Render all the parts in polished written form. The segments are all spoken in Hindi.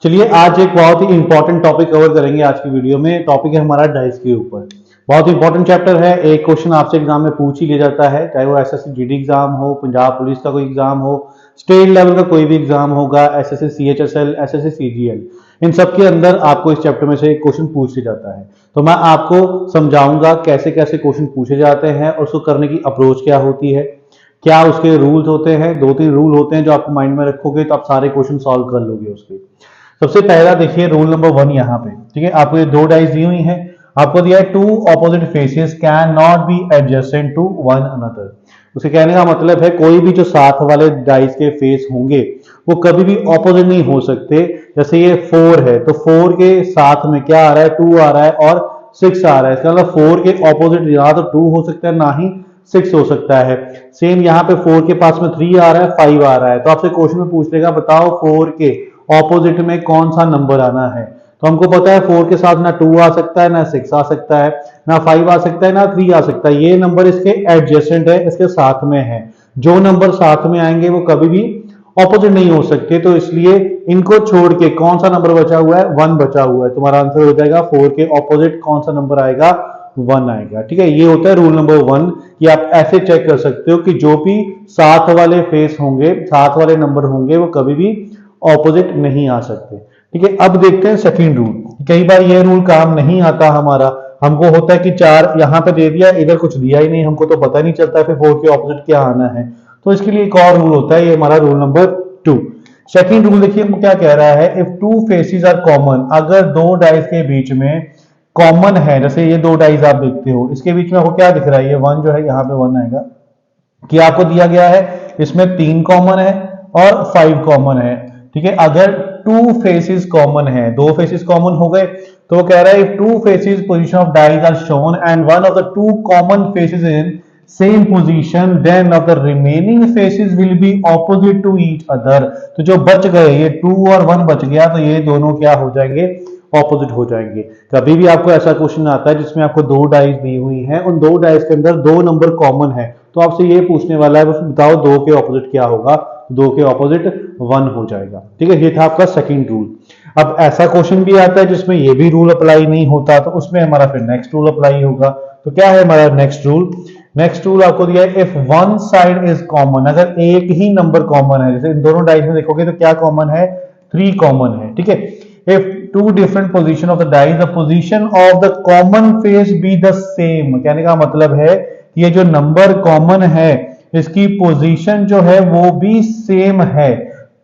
चलिए आज एक बहुत ही इंपॉर्टेंट टॉपिक कवर करेंगे आज की वीडियो में। टॉपिक है हमारा डाइस के ऊपर। बहुत इंपॉर्टेंट चैप्टर है। एक क्वेश्चन आपसे एग्जाम में पूछ ही लिया जाता है, चाहे वो एसएससी जीडी एग्जाम हो, पंजाब पुलिस का कोई एग्जाम हो, स्टेट लेवल का कोई भी एग्जाम होगा, एसएससी सीएचएसएल, एसएससी सीजीएल, इन सब के अंदर आपको इस चैप्टर में से एक क्वेश्चन पूछ लिया जाता है। तो मैं आपको समझाऊंगा कैसे कैसे क्वेश्चन पूछे जाते हैं और उसको करने की अप्रोच क्या होती है, क्या उसके रूल्स होते हैं। 2-3 रूल होते हैं जो आप माइंड में रखोगे तो आप सारे क्वेश्चन सॉल्व कर लोगे उसके। सबसे पहला देखिए रूल नंबर 1 यहाँ पे, ठीक है। आपको ये दो डाइस दी हुई हैं, आपको दिया है two opposite faces can not be adjacent to one another. उसके कहने का मतलब है कोई भी जो साथ वाले डाइस के फेस होंगे वो कभी भी ऑपोजिट नहीं हो सकते। जैसे ये 4 है तो 4 के साथ में क्या आ रहा है, 2 आ रहा है और 6 आ रहा है। इसका मतलब 4 के ऑपोजिट या तो 2 हो सकता है ना ही 6 हो सकता है। सेम यहाँ पे 4 के पास में 3 आ रहा है, 5 आ रहा है। तो आपसे क्वेश्चन में पूछ लेगा बताओ 4 के ऑपोजिट में कौन सा नंबर आना है। तो हमको पता है 4 के साथ ना 2 आ सकता है, ना 6 आ सकता है, ना 5 आ सकता है, ना 3 आ सकता है। ये नंबर इसके एडजेसेंट है, इसके साथ में है। जो नंबर साथ में आएंगे वो कभी भी ऑपोजिट नहीं हो सकते। तो इसलिए इनको छोड़ के कौन सा नंबर बचा हुआ है, 1 बचा हुआ है। तुम्हारा आंसर हो जाएगा 4 के ऑपोजिट कौन सा नंबर आएगा, 1 आएगा। ठीक है, ये होता है रूल नंबर 1 कि आप ऐसे चेक कर सकते हो कि जो भी साथ वाले फेस होंगे, साथ वाले नंबर होंगे, वो कभी भी ऑपोजिट नहीं आ सकते। ठीक है, अब देखते हैं सेकंड रूल। कई बार ये रूल काम नहीं आता हमारा। हमको होता है कि 4 यहां पे दे दिया, इधर कुछ दिया ही नहीं, हमको तो पता नहीं चलता फिर 4 के ऑपोजिट क्या आना है। तो इसके लिए एक और रूल होता है, ये हमारा रूल नंबर 2। सेकंड रूल देखिए हमको क्या कह रहा है, if two faces are common, अगर दो डाइस के बीच में कॉमन है, जैसे ये दो डाइस आप देखते हो, इसके बीच में आपको क्या दिख रहा है, ये 1 जो है यहाँ पे 1 आएगा। कि आपको दिया गया है इसमें 3 कॉमन है और 5 कॉमन है। ठीक है, अगर 2 फेसेस कॉमन है, 2 फेसेस कॉमन हो गए, तो वो कह रहा है if 2 faces position of dice are shown and one of the 2 common faces in same position then of the remaining faces will be opposite to each other. तो जो बच गए, ये 2 और 1 बच गया, तो ये दोनों क्या हो जाएंगे, ऑपोजिट हो जाएंगे। कभी भी आपको ऐसा क्वेश्चन आता है जिसमें आपको 2 डाइस दी हुई हैं, उन 2 डाइस के अंदर 2 नंबर कॉमन है, तो आपसे ये पूछने वाला है बताओ 2 के ऑपोजिट क्या होगा, 2 के ऑपोजिट 1 हो जाएगा। ठीक है, ये था आपका सेकंड रूल। अब ऐसा क्वेश्चन भी आता है जिसमें ये भी रूल अप्लाई नहीं होता, तो उसमें हमारा फिर नेक्स्ट रूल अप्लाई होगा। तो क्या है हमारा नेक्स्ट रूल? नेक्स्ट रूल आपको दिया है if one side is common, अगर एक ही नंबर कॉमन है, जैसे इन दोनों डाइस में देखोगे तो क्या कॉमन है, 3 कॉमन है। ठीक है, if to different position of the dice the position of the common face be the same, कहने का मतलब है कि ये जो नंबर कॉमन है इसकी पोजीशन जो है वो भी सेम है,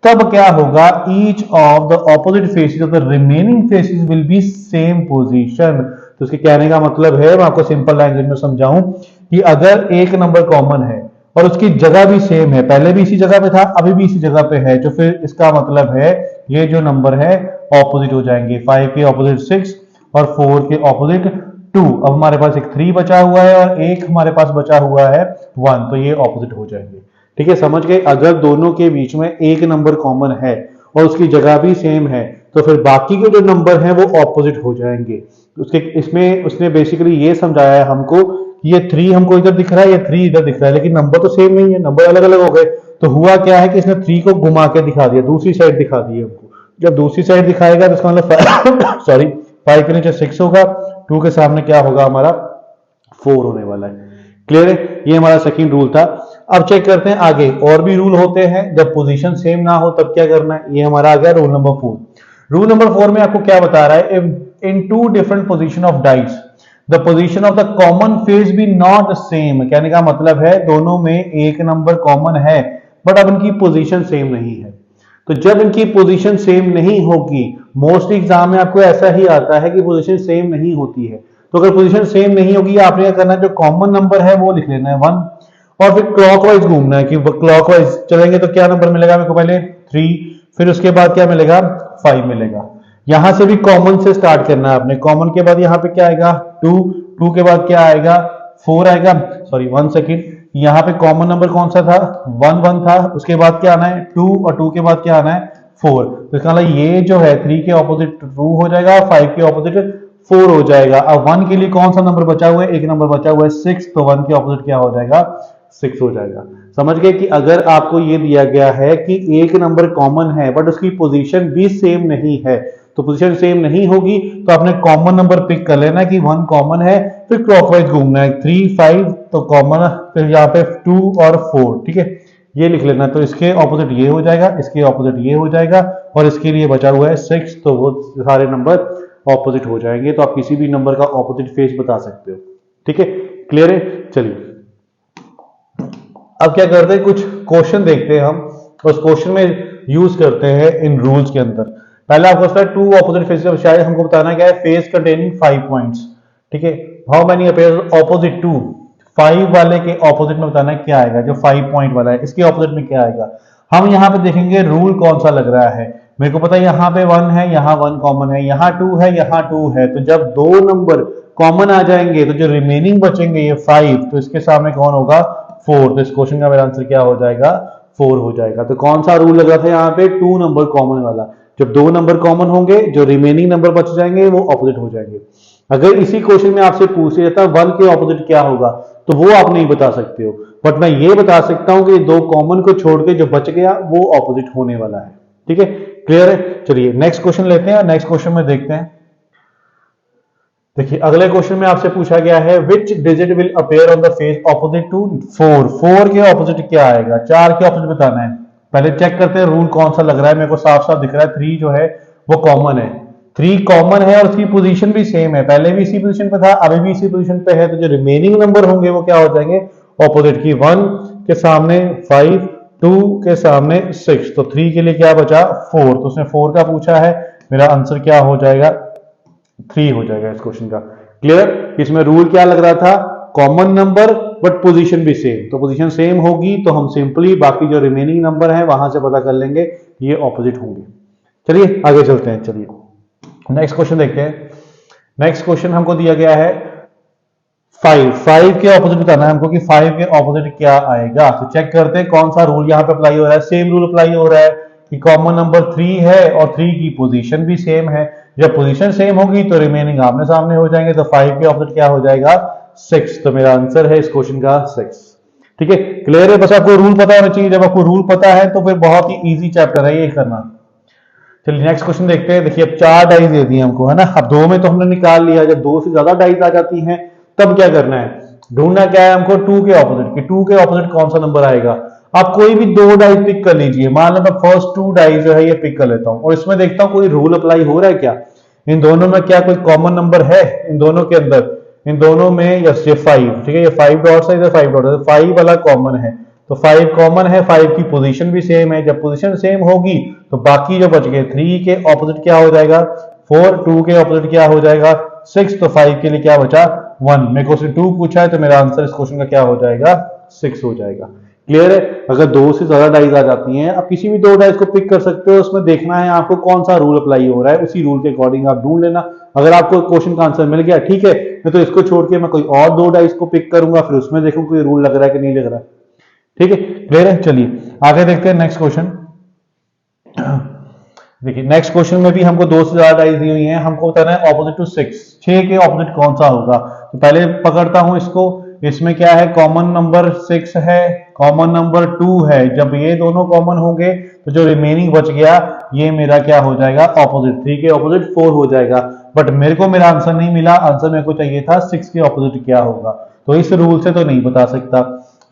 तब क्या होगा, each of the opposite faces of the remaining faces will B same position. तो इसके कहने का मतलब है, मैं आपको सिंपल लैंग्वेज में समझाऊं, कि अगर एक नंबर कॉमन है और उसकी जगह भी सेम है, पहले भी इसी जगह पे था, अभी भी इसी जगह पे है, तो फिर इसका मतलब है ये जो नंबर है ऑपोजिट हो जाएंगे। 5 के ऑपोजिट 6 और 4 के ऑपोजिट 2। अब हमारे पास एक 3 बचा हुआ है और एक हमारे पास बचा हुआ है 1, तो ये ऑपोजिट हो जाएंगे। ठीक है, समझ गए। अगर दोनों के बीच में एक नंबर कॉमन है और उसकी जगह भी सेम है, तो फिर बाकी के जो नंबर हैं वो ऑपोजिट हो जाएंगे। उसके इसमें उसने बेसिकली ये समझाया है हमको कि ये 3 हमको इधर दिख रहा है, ये 3 इधर दिख रहा है, लेकिन नंबर तो सेम नहीं है, नंबर अलग अलग हो गए। तो हुआ क्या है कि इसने 3 को घुमा के दिखा दिया, दूसरी साइड दिखा दी हमको। जब दूसरी साइड दिखाएगा तो इसका मतलब सॉरी 5 के नीचे 6 होगा, 2 के सामने क्या होगा हमारा 4 होने वाला है। क्लियर है, ये हमारा सेकंड रूल था। अब चेक करते हैं आगे, और भी रूल होते हैं जब पोजीशन सेम ना हो तब क्या करना है। ये हमारा आ गया रूल नंबर 4। रूल नंबर 4 में आपको क्या बता रहा है, in 2 different position of dice the position of the common face be not same, कहने का मतलब है दोनों में एक नंबर कॉमन है बट अब इनकी पोजीशन सेम नहीं है। तो जब इनकी पोजीशन सेम नहीं होगी, मोस्टली एग्जाम में आपको ऐसा ही आता है कि पोजीशन सेम नहीं होती है, तो अगर पोजीशन सेम नहीं होगी आपने क्या करना है, जो कॉमन नंबर है वो लिख लेना है 1, और फिर क्लॉकवाइज घूमना है कि क्लॉकवाइज चलेंगे तो क्या नंबर मिलेगा मेरे को, पहले 3, फिर उसके बाद क्या मिलेगा, 5 मिलेगा। यहां से भी कॉमन से स्टार्ट करना है आपने। कॉमन के बाद यहाँ पे क्या आएगा 2, 2 के बाद क्या आएगा 4 आएगा, सॉरी 1 सेकेंड, यहाँ पे कॉमन नंबर कौन सा था, 1 1 था, उसके बाद क्या आना है 2, और 2 के बाद क्या आना है 4। तो इसका मतलब ये जो है 3 के ऑपोजिट 2 हो जाएगा और 5 के ऑपोजिट 4 हो जाएगा। अब 1 के लिए कौन सा नंबर बचा हुआ है, एक नंबर बचा हुआ है 6, तो 1 के ऑपोजिट क्या हो जाएगा 6 हो जाएगा। समझ गए कि अगर आपको ये दिया गया है कि एक नंबर कॉमन है बट उसकी पोजीशन भी सेम नहीं है, तो पोजीशन सेम नहीं होगी तो आपने कॉमन नंबर पिक कर लेना कि 1 कॉमन है, फिर क्लॉकवाइज घूमना है, 3 5 तो कॉमन, फिर यहाँ पे 2 और 4, ठीक है, ये लिख लेना। तो इसके ऑपोजिट ये हो जाएगा, इसके ऑपोजिट ये हो जाएगा, और इसके लिए बचा हुआ है 6, तो वो सारे नंबर ऑपोजिट हो जाएंगे। तो आप किसी भी नंबर का ऑपोजिट फेस बता सकते हो, ठीक है, क्लियर है। चलिए अब क्या करते हैं, कुछ क्वेश्चन देखते हैं हम, उस क्वेश्चन में यूज करते हैं इन रूल्स के अंदर। पहला आपको होता है टू ऑपोजिट फेसेस, शायद हमको बताना क्या है, फेस कंटेनिंग 5 पॉइंट्स, ठीक है, how many appears opposite to, 5 वाले के ऑपोजिट में बताना है क्या आएगा, जो 5 पॉइंट वाला है इसके ऑपोजिट में क्या आएगा। हम यहाँ पे देखेंगे रूल कौन सा लग रहा है, मेरे को पता है यहाँ पे 1 है, यहाँ 1 कॉमन है, यहाँ 2 है, यहाँ 2 है, तो जब दो नंबर कॉमन आ जाएंगे तो जो रिमेनिंग बचेंगे ये 5, तो इसके सामने कौन होगा, 4, तो इस क्वेश्चन का मेरा आंसर क्या हो जाएगा, 4 हो जाएगा। तो कौन सा रूल लगा था यहाँ पे, 2 नंबर कॉमन वाला, जब दो नंबर कॉमन होंगे जो रिमेनिंग नंबर बच जाएंगे वो ऑपोजिट हो जाएंगे। अगर इसी क्वेश्चन में आपसे पूछ लिया था 1 के ऑपोजिट क्या होगा, तो वो आप नहीं बता सकते हो, बट मैं ये बता सकता हूं कि दो कॉमन को छोड़ के जो बच गया वो ऑपोजिट होने वाला है, ठीक है, क्लियर है। चलिए नेक्स्ट क्वेश्चन लेते हैं, नेक्स्ट क्वेश्चन में देखते हैं। देखिए अगले क्वेश्चन में आपसे पूछा गया है which digit will appear on the face opposite to 4, 4 के ऑपोजिट क्या आएगा, 4 के ऑपोजिट बताना है। पहले चेक करते हैं रूल कौन सा लग रहा है, मेरे को साफ साफ दिख रहा है 3 जो है वो कॉमन है, 3 कॉमन है और उसकी पोजीशन भी सेम है, पहले भी इसी पोजीशन पे था अभी भी इसी पोजीशन पे है, तो जो रिमेनिंग नंबर होंगे वो क्या हो जाएंगे, ऑपोजिट की, 1 के सामने 5, 2 के सामने 6, तो 3 के लिए क्या बचा 4, तो उसने 4 का पूछा है, मेरा आंसर क्या हो जाएगा, 3 हो जाएगा इस क्वेश्चन का। क्लियर, इसमें रूल क्या लग रहा था, कॉमन नंबर बट पोजीशन भी सेम, तो पोजीशन सेम होगी तो हम सिंपली बाकी जो रिमेनिंग नंबर है वहां से पता कर लेंगे ये ऑपोजिट होंगे। चलिए आगे चलते हैं, चलिए नेक्स्ट क्वेश्चन देखते हैं। नेक्स्ट क्वेश्चन हमको दिया गया है 5 के ऑपोजिट बताना है हमको कि 5 के ऑपोजिट क्या आएगा, तो चेक करते हैं कौन सा रूल यहाँ पे अप्लाई हो रहा है। सेम रूल अप्लाई हो रहा है कि कॉमन नंबर 3 है और 3 की पोजीशन भी सेम है, जब पोजीशन सेम होगी तो रिमेनिंग आमने सामने हो जाएंगे, तो 5 के ऑपोजिट क्या हो जाएगा 6, तो मेरा आंसर है इस क्वेश्चन का 6, ठीक है, क्लियर है। बस आपको रूल पता होना चाहिए, जब आपको रूल पता है तो फिर बहुत ही इजी चैप्टर है ये करना। चलिए नेक्स्ट क्वेश्चन देखते हैं। देखिए अब 4 डाइज दे दी हमको, है ना, अब 2 में तो हमने निकाल लिया, जब 2 से ज्यादा डाइज आ जाती हैं तब क्या करना है, ढूंढना क्या है हमको, 2 के ऑपोजिट, कि 2 के ऑपोजिट कौन सा नंबर आएगा। आप कोई भी 2 डाइज पिक कर लीजिए, मान लो मैं फर्स्ट 2 डाइज जो है ये पिक कर लेता हूं और इसमें देखता हूं कोई रूल अप्लाई हो रहा है क्या, इन दोनों में क्या कोई कॉमन नंबर है, इन दोनों के अंदर, इन दोनों में, यस ये 5, ठीक है, ये 5 डॉट्स है, इधर 5 डॉट्स है, 5 वाला कॉमन है, तो 5 कॉमन है, 5 की पोजीशन भी सेम है, जब पोजीशन सेम होगी तो बाकी जो बच गए 3 के ऑपोजिट क्या हो जाएगा 4, 2 के ऑपोजिट क्या हो जाएगा 6, तो 5 के लिए क्या बचा 1, मेरे को 2 पूछा है तो मेरा आंसर इस क्वेश्चन का क्या हो जाएगा 6 हो जाएगा। क्लियर है। अगर 2 से ज्यादा डाइज आ जाती हैं, आप किसी भी 2 डाइज को पिक कर सकते हो, उसमें देखना है आपको कौन सा रूल अप्लाई हो रहा है, उसी रूल के अकॉर्डिंग आप ढूंढ लेना। अगर आपको क्वेश्चन का आंसर मिल गया ठीक है, नहीं तो इसको छोड़ के मैं कोई और 2 डाइज को पिक करूंगा, फिर उसमें देखूं कोई रूल लग रहा है कि नहीं लग रहा है, ठीक है, क्लियर है। चलिए आगे देखते हैं नेक्स्ट क्वेश्चन। देखिए नेक्स्ट क्वेश्चन में भी हमको 2 से ज्यादा डाइज दी हुई हैं, हमको बताना है ऑपोजिट टू 6 के ऑपोजिट कौन सा होगा। तो पहले पकड़ता हूं इसको, इसमें क्या है, कॉमन नंबर 6 है, कॉमन नंबर 2 है, जब ये दोनों कॉमन होंगे तो जो रिमेनिंग बच गया ये मेरा क्या हो जाएगा ऑपोजिट, 3 के ऑपोजिट 4 हो जाएगा, बट मेरे को मेरा आंसर नहीं मिला, आंसर मेरे को चाहिए था 6 के ऑपोजिट क्या होगा, तो इस रूल से तो नहीं बता सकता।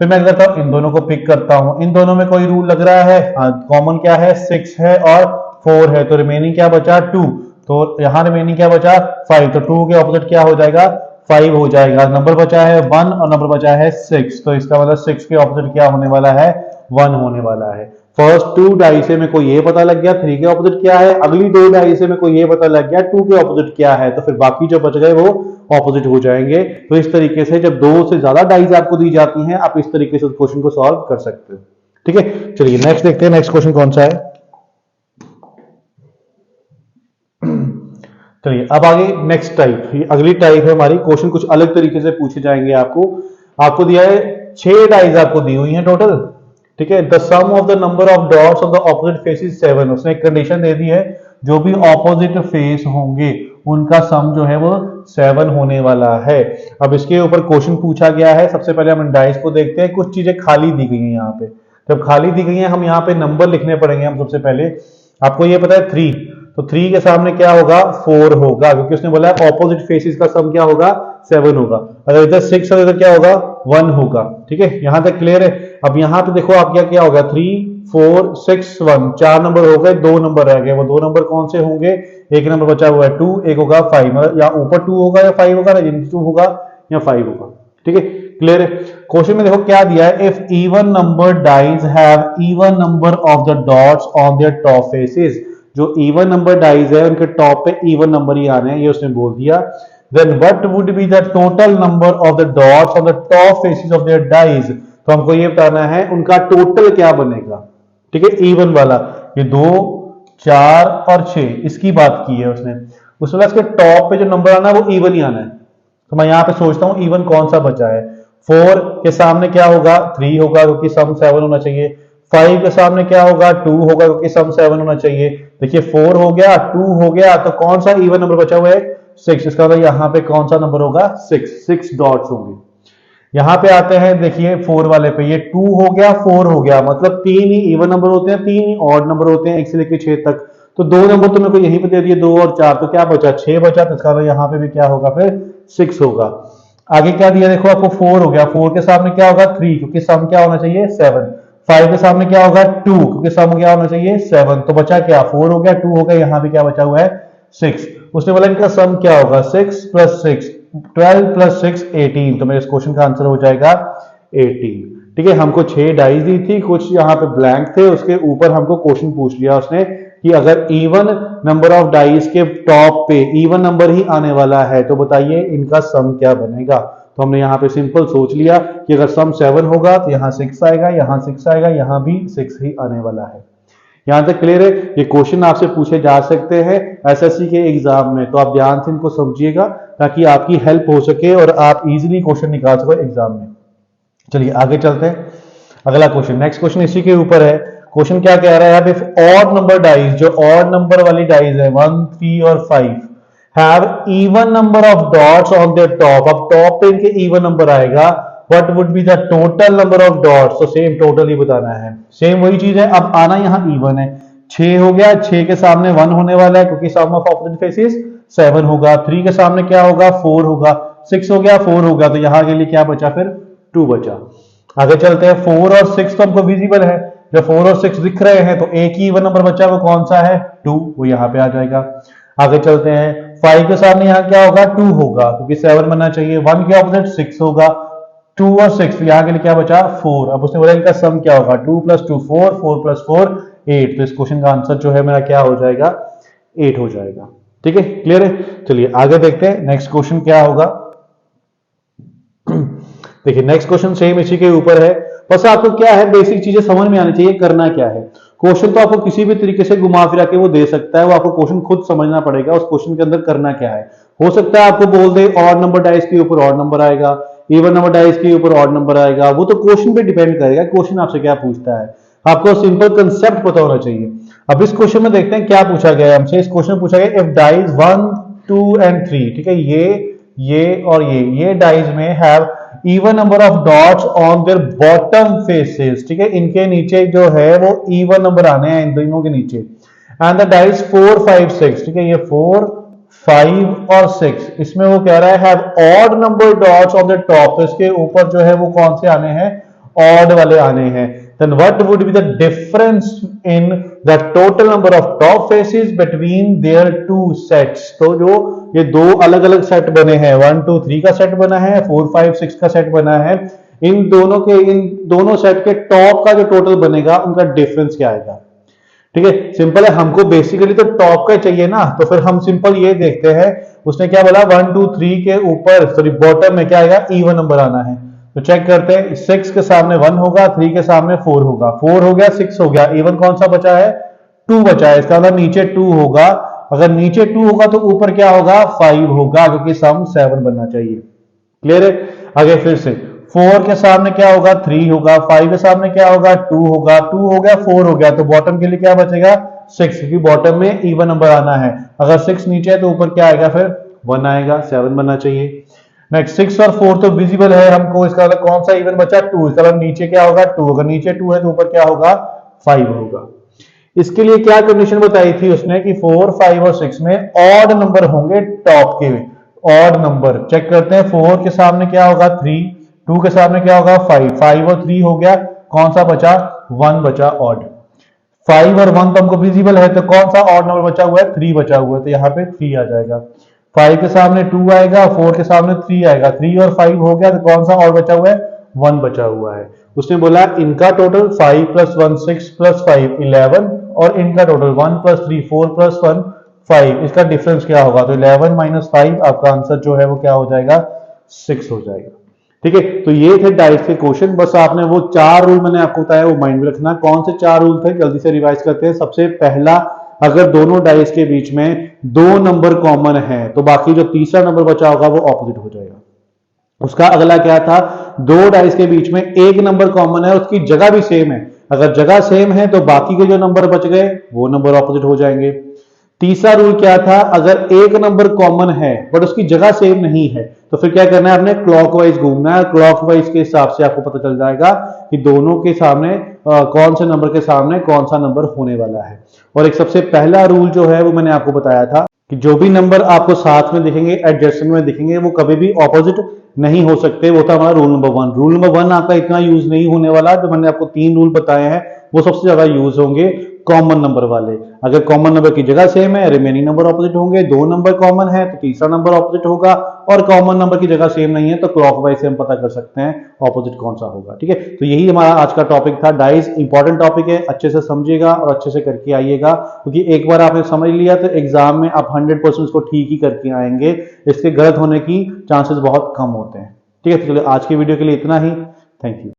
फिर मैं कहता हूं इन दोनों को पिक करता हूं, इन दोनों में कोई रूल लग रहा है, कॉमन क्या है 6 है और 4 है, तो रिमेनिंग क्या बचा 2, तो यहां रिमेनिंग क्या बचा 5, तो 2 के ऑपोजिट क्या हो जाएगा 5 हो जाएगा, नंबर बचा है 1 और नंबर बचा है 6, तो इसका मतलब 6 के ऑपोजिट क्या होने वाला है 1 होने वाला है। फर्स्ट 2 डाई से मेरे को ये पता लग गया 3 के ऑपोजिट क्या है, अगली 2 डाई से मेरे को ये पता लग गया 2 के ऑपोजिट क्या है, तो फिर बाकी जो बच गए वो ऑपोजिट हो जाएंगे। तो इस तरीके से जब 2 से ज्यादा डाइज आपको दी जाती हैं, आप इस तरीके से उस क्वेश्चन को सॉल्व कर सकते हो, ठीक है। चलिए नेक्स्ट देखते हैं, नेक्स्ट क्वेश्चन कौन सा है। चलिए अब आगे नेक्स्ट टाइप, ये अगली टाइप है हमारी, क्वेश्चन कुछ अलग तरीके से पूछे जाएंगे। आपको दिया है 6 डाइज आपको दी हुई हैं टोटल, ठीक है। The sum of the number of dots of the opposite face is 7, उसने एक कंडीशन दे दी है, जो भी ऑपोजिट फेस होंगे उनका सम जो है वो 7 होने वाला है। अब इसके ऊपर क्वेश्चन पूछा गया है। सबसे पहले हम डाइस को देखते हैं। कुछ चीजें खाली दी गई हैं यहाँ पे। जब खाली दी गई है हम यहाँ पे नंबर लिखने पड़ेंगे। हम सबसे पहले, आपको ये पता है 3, तो 3 के सामने क्या होगा, 4 होगा, क्योंकि उसने बोला है ऑपोजिट फेसेस का सम क्या होगा, 7 होगा। अगर इधर 6 है, इधर क्या होगा, 1 होगा। ठीक है, यहां तक क्लियर है। अब यहाँ पे देखो आप क्या होगा, 3 4 6 1, 4 नंबर हो गए, 2 नंबर रह गए। वो 2 नंबर कौन से होंगे, एक नंबर बचा हुआ है 2, एक होगा 5, मतलब या ऊपर 2 होगा या 5 होगा, 2 होगा या 5 होगा। ठीक है, क्लियर है। क्वेश्चन में देखो क्या दिया है, if even number dice have even number of the dots on their top faces, जो इवन नंबर डाइज है उनके टॉप पे इवन नंबर ही आने हैं, ये उसने बोल दिया। Then what would be the total number of the dots on the top faces of their dice, तो हमको ये बताना है उनका टोटल क्या बनेगा। ठीक है, इवन वाला, ये 2 4 और 6, इसकी बात की है उसने। उसके बाद इसके टॉप पे जो नंबर आना है वो इवन ही आना है। तो मैं यहां पे सोचता हूं इवन कौन सा बचा है। 4 के सामने क्या होगा, 3 होगा, क्योंकि सम 7 होना चाहिए। 5 के सामने क्या होगा, 2 होगा, क्योंकि सम 7 होना चाहिए। देखिए 4 हो गया, 2 हो गया, तो कौन सा इवन नंबर बचा हुआ है, 6। इसका मतलब यहाँ पे कौन सा नंबर होगा, 6 डॉट्स होंगे। यहां पे आते हैं, देखिए 4 वाले पे, ये 2 हो गया, 4 हो गया, मतलब 3 ही इवन नंबर होते हैं, 3 ही ऑड नंबर होते हैं 1 से लेकर 6 तक। तो 2 नंबर तो मेरे को यहीं पे दे दिए, 2 और 4, तो क्या बचा, 6 बचा। तो इसका मतलब यहाँ पे भी क्या होगा, फिर 6 होगा। आगे क्या दिया देखो आपको, 4 हो गया, 4 के सामने क्या होगा, 3, क्योंकि सम क्या होना चाहिए, 7। 5 के सामने क्या होगा, 2, क्योंकि सम क्या होना चाहिए, 7। तो बचा क्या, 4 हो गया, 2 हो गया, यहाँ पे क्या बचा हुआ है, 6। उसने बोला इनका सम क्या होगा, 6 + 6, 12 + 6 18। तो मेरे इस क्वेश्चन का आंसर हो जाएगा 18। ठीक है, हमको 6 डाइस दी थी, कुछ यहाँ पे ब्लैंक थे, उसके ऊपर हमको क्वेश्चन पूछ लिया उसने कि अगर इवन नंबर ऑफ डाइस के टॉप पे इवन नंबर ही आने वाला है तो बताइए इनका सम क्या बनेगा। तो हमने यहाँ पे सिंपल सोच लिया कि अगर सम 7 होगा तो यहाँ 6 आएगा, यहाँ 6 आएगा, यहाँ भी 6 ही आने वाला है। यहां तक क्लियर है। ये क्वेश्चन आपसे पूछे जा सकते हैं एसएससी के एग्जाम में, तो आप ध्यान से इनको समझिएगा ताकि आपकी हेल्प हो सके और आप इजीली क्वेश्चन निकाल सको एग्जाम में। चलिए आगे चलते हैं, अगला क्वेश्चन, नेक्स्ट क्वेश्चन इसी के ऊपर है। क्वेश्चन क्या कह रहा है, इफ ऑड नंबर डाइज, जो ऑड नंबर वाली डाइज है 1 3 और 5 have even number of dots on their top, अब टॉप पे इनके इवन नंबर आएगा, what would be the total number of dots, तो सेम टोटल ही बताना है, सेम वही चीज है। अब आना यहाँ इवन है, 6 हो गया, 6 के सामने 1 होने वाला है क्योंकि सम ऑफ ऑपोजिट फेसेस 7 होगा। 3 के सामने क्या होगा, 4 होगा। 6 हो गया, 4 होगा, तो यहां के लिए क्या बचा, फिर 2 बचा। आगे चलते हैं, 4 और 6 तो हमको विजिबल है, जब 4 और 6 दिख रहे हैं तो एक ही इवन नंबर बचा, वो कौन सा है, 2, वो यहाँ पे आ जाएगा। आगे चलते हैं, 5 के सामने यहाँ क्या होगा, 2 होगा, क्योंकि 7 बनना चाहिए। 1 के ऑपोजिट 6 होगा, 2 और 6, तो यहाँ के लिए क्या बचा, 4। अब उसने बोला इनका सम क्या होगा, 2 + 2 4, 4 + 4 8, तो इस क्वेश्चन का आंसर जो है मेरा क्या हो जाएगा, 8 हो जाएगा। ठीक है, क्लियर है। चलिए आगे देखते हैं नेक्स्ट क्वेश्चन क्या होगा। देखिए नेक्स्ट क्वेश्चन सेम इसी के ऊपर है, बस आपको क्या है, बेसिक चीजें समझ में आनी चाहिए, करना क्या है। क्वेश्चन तो आपको किसी भी तरीके से घुमा फिरा के वो दे सकता है, वो आपको क्वेश्चन खुद समझना पड़ेगा उस क्वेश्चन के अंदर करना क्या है। हो सकता है आपको बोल दे ऑड नंबर डाइस के ऊपर ऑड नंबर आएगा, इवन नंबर डाइस के ऊपर ऑड नंबर आएगा, वो तो क्वेश्चन पे डिपेंड करेगा, क्वेश्चन आपसे क्या पूछता है। आपको सिंपल कंसेप्ट पता होना चाहिए। अब इस क्वेश्चन में देखते हैं क्या पूछा गया है हमसे। इस क्वेश्चन में पूछा गया इफ डाइज 1 2 एंड 3, ठीक है, ये और ये डाइज में have even number of dots on there bottom faces, ठीक है, इनके नीचे जो है वो इवन नंबर आने हैं, इन दोनों के नीचे। एंड द डाइज 4 5 6, ठीक है, ये 4 5 और 6, इसमें वो कह रहा है have odd number dots on the top, तो इसके ऊपर जो है वो कौन से आने हैं, ऑड वाले आने हैं। then what would be the difference in the total number of top faces between their two sets, तो जो ये दो अलग अलग सेट बने हैं, 1 2 3 का सेट बना है, 4 5 6 का सेट बना है, इन दोनों सेट के टॉप का जो टोटल बनेगा उनका डिफरेंस क्या आएगा। ठीक है, सिंपल है, हमको बेसिकली तो टॉप का चाहिए ना, तो फिर हम सिंपल ये देखते हैं, उसने क्या बोला 1 2 3 के ऊपर, सॉरी बॉटम में क्या आएगा, इवन नंबर आना है। तो चेक करते हैं, 6 के सामने 1 होगा, 3 के सामने 4 होगा, 4 हो गया, 6 हो गया, इवन कौन सा बचा है, 2 बचा है, इसका मतलब नीचे 2 होगा। अगर नीचे 2 होगा तो ऊपर क्या होगा, 5 होगा, क्योंकि सम 7 बनना चाहिए। क्लियर है। आगे फिर से 4 के सामने क्या होगा, 3 होगा, 5 के सामने क्या होगा, 2 होगा, 2 हो गया, 4 हो गया, तो बॉटम के लिए क्या बचेगा, 6, क्योंकि बॉटम में इवन नंबर आना है। अगर 6 नीचे है तो ऊपर क्या आएगा, फिर 1 आएगा, 7 बनना चाहिए। नेक्स्ट 6 और 4 तो विजिबल है हमको, इसका मतलब कौन सा इवन बचा, 2, इसका मतलब नीचे क्या होगा 2, अगर नीचे 2 है तो ऊपर क्या होगा 5 होगा। इसके लिए क्या कंडीशन बताई थी उसने कि 4, 5 और 6 में ऑड नंबर होंगे टॉप के, ऑड नंबर चेक करते हैं। 4 के सामने क्या होगा 3, 2 के सामने क्या होगा 5, 5 और 3 हो गया, कौन सा बचा 1 बचा ऑड। 5 और 1 तो हमको विजिबल है, तो कौन सा ऑड नंबर बचा हुआ है 3 बचा हुआ है, तो यहाँ पे 3 आ जाएगा। 5 के सामने 2 आएगा, 4 के सामने 3 आएगा, 3 और 5 हो गया, तो कौन सा ऑड बचा हुआ है 1 बचा हुआ है। उसने बोला इनका टोटल 5 + 1 6 + 5 11 और इनका टोटल 1 + 3 4 + 1 5, इसका डिफरेंस क्या होगा, तो 11 - 5 आपका आंसर जो है वो क्या हो जाएगा 6 हो जाएगा। ठीक है, तो ये थे डाइस के क्वेश्चन। बस आपने वो 4 रूल मैंने आपको बताया वो माइंड में रखना। कौन से 4 रूल थे, जल्दी से रिवाइज करते हैं। सबसे पहला, अगर दोनों डाइस के बीच में 2 नंबर कॉमन है तो बाकी जो तीसरा नंबर बचा होगा वो ऑपोजिट हो जाएगा। उसका अगला क्या था, 2 डाइस के बीच में एक नंबर कॉमन है, उसकी जगह भी सेम है, अगर जगह सेम है तो बाकी के जो नंबर बच गए वो नंबर ऑपोजिट हो जाएंगे। तीसरा रूल क्या था, अगर एक नंबर कॉमन है बट उसकी जगह सेम नहीं है तो फिर क्या करना है, आपने क्लॉकवाइज घूमना है। क्लॉकवाइज के हिसाब से आपको पता चल जाएगा कि दोनों के सामने कौन से नंबर के सामने कौन सा नंबर होने वाला है। और एक सबसे पहला रूल जो है वो मैंने आपको बताया था कि जो भी नंबर आपको साथ में दिखेंगे, एडजस्टमेंट में दिखेंगे, वो कभी भी ऑपोजिट नहीं हो सकते। वो था हमारा रूल नंबर 1। रूल नंबर 1 आपका इतना यूज नहीं होने वाला, जो मैंने आपको 3 रूल बताए हैं वो सबसे ज्यादा यूज होंगे कॉमन नंबर वाले। अगर कॉमन नंबर की जगह सेम है, रिमेनिंग नंबर ऑपोजिट होंगे। 2 नंबर कॉमन है तो तीसरा नंबर ऑपोजिट होगा, और कॉमन नंबर की जगह सेम नहीं है तो क्लॉकवाइज से हम पता कर सकते हैं ऑपोजिट कौन सा होगा। ठीक है, तो यही हमारा आज का टॉपिक था। डाइस इंपॉर्टेंट टॉपिक है, अच्छे से समझिएगा और अच्छे से करके आइएगा, क्योंकि एक बार आपने समझ लिया तो एग्जाम में आप 100% उसको ठीक ही करके आएंगे। इसके गलत होने की चांसेस बहुत कम होते हैं। ठीक है, तो चलिए आज की वीडियो के लिए इतना ही। Thank you.